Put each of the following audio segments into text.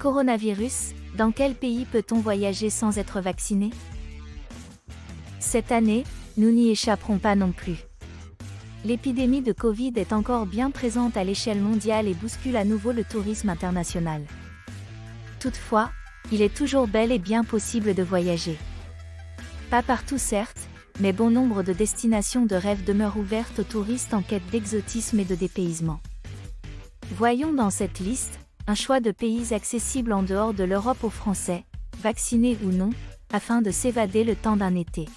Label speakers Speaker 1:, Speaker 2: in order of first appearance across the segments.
Speaker 1: Coronavirus, dans quel pays peut-on voyager sans être vacciné? Cette année, nous n'y échapperons pas non plus. L'épidémie de Covid est encore bien présente à l'échelle mondiale et bouscule à nouveau le tourisme international. Toutefois, il est toujours bel et bien possible de voyager. Pas partout certes, mais bon nombre de destinations de rêve demeurent ouvertes aux touristes en quête d'exotisme et de dépaysement. Voyons dans cette liste, un choix de pays accessibles en dehors de l'Europe aux Français, vaccinés ou non, afin de s'évader le temps d'un été.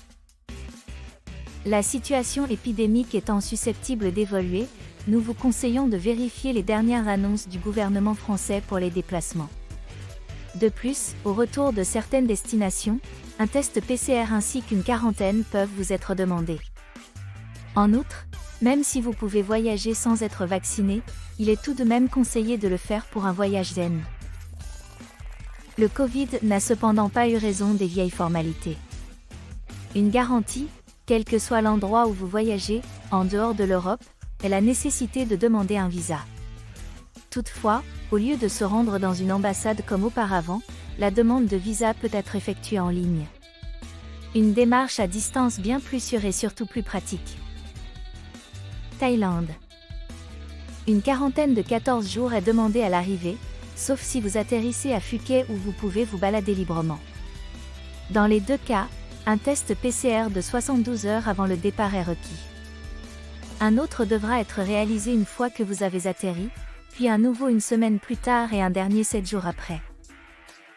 Speaker 1: La situation épidémique étant susceptible d'évoluer, nous vous conseillons de vérifier les dernières annonces du gouvernement français pour les déplacements. De plus, au retour de certaines destinations, un test PCR ainsi qu'une quarantaine peuvent vous être demandés. En outre, même si vous pouvez voyager sans être vacciné, il est tout de même conseillé de le faire pour un voyage zen. Le Covid n'a cependant pas eu raison des vieilles formalités. Une garantie, quel que soit l'endroit où vous voyagez, en dehors de l'Europe, est la nécessité de demander un visa. Toutefois, au lieu de se rendre dans une ambassade comme auparavant, la demande de visa peut être effectuée en ligne. Une démarche à distance bien plus sûre et surtout plus pratique. Thaïlande. Une quarantaine de 14 jours est demandée à l'arrivée, sauf si vous atterrissez à Phuket où vous pouvez vous balader librement. Dans les deux cas, un test PCR de 72 heures avant le départ est requis. Un autre devra être réalisé une fois que vous avez atterri, puis un nouveau une semaine plus tard et un dernier 7 jours après.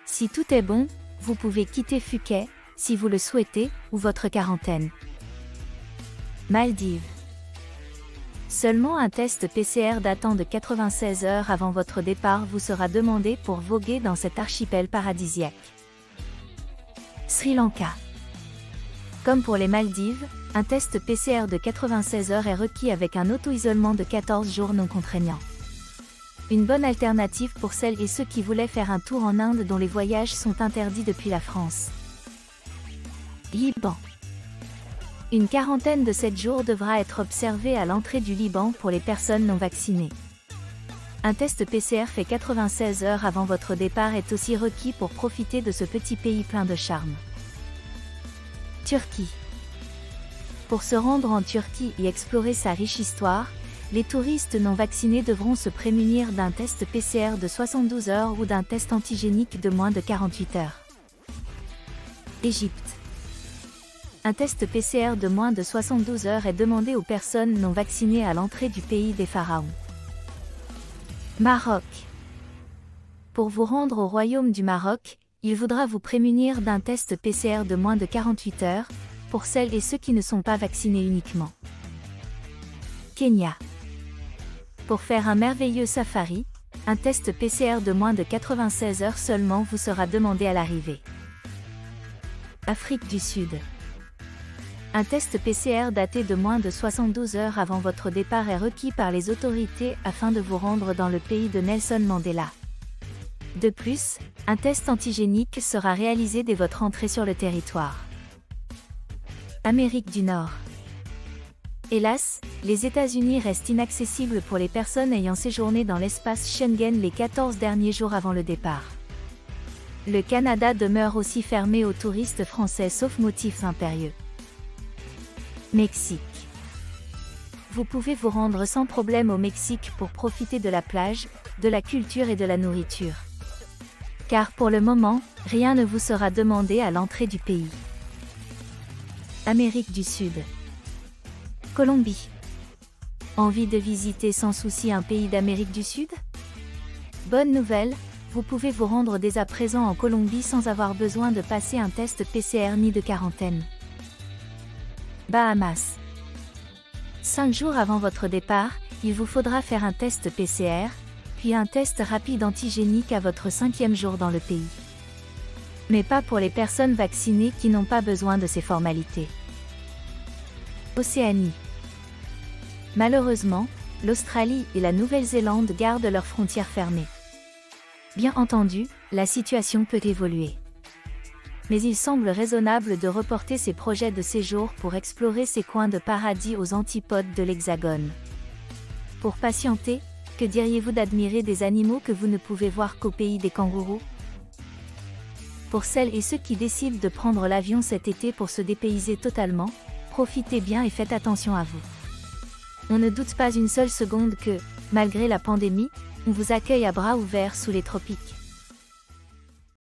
Speaker 1: Si tout est bon, vous pouvez quitter Phuket, si vous le souhaitez, ou votre quarantaine. Maldives. Seulement un test PCR datant de 96 heures avant votre départ vous sera demandé pour voguer dans cet archipel paradisiaque. Sri Lanka. Comme pour les Maldives, un test PCR de 96 heures est requis avec un auto-isolement de 14 jours non contraignant. Une bonne alternative pour celles et ceux qui voulaient faire un tour en Inde dont les voyages sont interdits depuis la France. Liban. Une quarantaine de 7 jours devra être observée à l'entrée du Liban pour les personnes non vaccinées. Un test PCR fait 96 heures avant votre départ est aussi requis pour profiter de ce petit pays plein de charme. Turquie. Pour se rendre en Turquie et explorer sa riche histoire, les touristes non vaccinés devront se prémunir d'un test PCR de 72 heures ou d'un test antigénique de moins de 48 heures. Égypte. Un test PCR de moins de 72 heures est demandé aux personnes non vaccinées à l'entrée du pays des pharaons. Maroc. Pour vous rendre au royaume du Maroc, il faudra vous prémunir d'un test PCR de moins de 48 heures, pour celles et ceux qui ne sont pas vaccinés uniquement. Kenya. Pour faire un merveilleux safari, un test PCR de moins de 96 heures seulement vous sera demandé à l'arrivée. Afrique du Sud. Un test PCR daté de moins de 72 heures avant votre départ est requis par les autorités afin de vous rendre dans le pays de Nelson Mandela. De plus, un test antigénique sera réalisé dès votre entrée sur le territoire. Amérique du Nord. Hélas, les États-Unis restent inaccessibles pour les personnes ayant séjourné dans l'espace Schengen les 14 derniers jours avant le départ. Le Canada demeure aussi fermé aux touristes français sauf motifs impérieux. Mexique. Vous pouvez vous rendre sans problème au Mexique pour profiter de la plage, de la culture et de la nourriture. Car pour le moment, rien ne vous sera demandé à l'entrée du pays. Amérique du Sud. Colombie. Envie de visiter sans souci un pays d'Amérique du Sud? Bonne nouvelle, vous pouvez vous rendre dès à présent en Colombie sans avoir besoin de passer un test PCR ni de quarantaine. Bahamas. 5 jours avant votre départ, il vous faudra faire un test PCR, puis un test rapide antigénique à votre 5e jour dans le pays. Mais pas pour les personnes vaccinées qui n'ont pas besoin de ces formalités. Océanie. Malheureusement, l'Australie et la Nouvelle-Zélande gardent leurs frontières fermées. Bien entendu, la situation peut évoluer. Mais il semble raisonnable de reporter ces projets de séjour pour explorer ces coins de paradis aux antipodes de l'Hexagone. Pour patienter, Que diriez-vous d'admirer des animaux que vous ne pouvez voir qu'au pays des kangourous? Pour celles et ceux qui décident de prendre l'avion cet été pour se dépayser totalement, profitez bien et faites attention à vous. On ne doute pas une seule seconde que, malgré la pandémie, on vous accueille à bras ouverts sous les tropiques.